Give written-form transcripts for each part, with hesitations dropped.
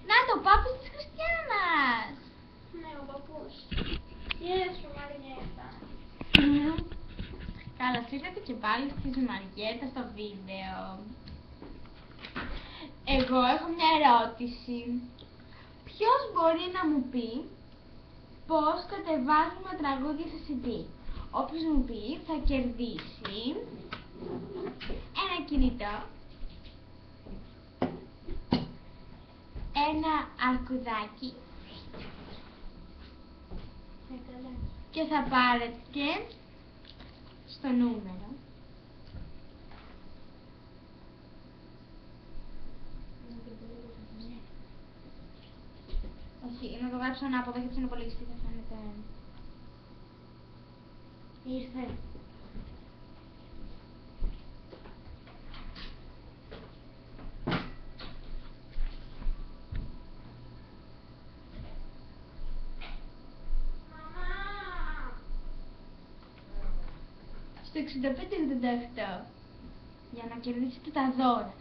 Να το, πάπης της Χριστιάνας! Ναι, ο παππούς. Γεια σου, Μαριέτα. Καλώς ήρθατε και πάλι στη Μαριέτα στο βίντεο. Εγώ έχω μια ερώτηση. Ποιος μπορεί να μου πει πώς κατεβάζουμε τραγούδια σε CD? Όποιος μου πει θα κερδίσει ένα κινητό, ένα αρκουδάκι και θα πάρετε και στο νούμερο. Όχι, να το γράψω ανάποδα γιατί στον υπολογιστή θα φαίνεται. Ήρθε. Στο 6588 για να κερδίσετε τα δώρα.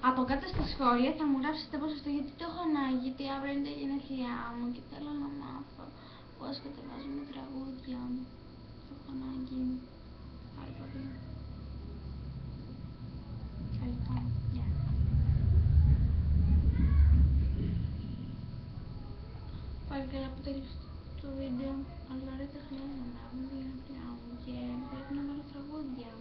Από κάτω στα σχόλια θα μου γράψετε πώς αυτό, γιατί το έχω ανάγκη, γιατί αύριο είναι τα γενέθλιά μου και θέλω να μάθω πώς κατεβάζουμε τραγούδια. Το έχω ανάγκη. Πάλι πολύ. Ευχαριστώ. Γεια. Πάλι καλά που τέλειωσε το βίντεο, αλλά ρε δεν χρειάζεται να λάβουμε τη γενέθλιά μου και πρέπει να βάλω τραγούδια.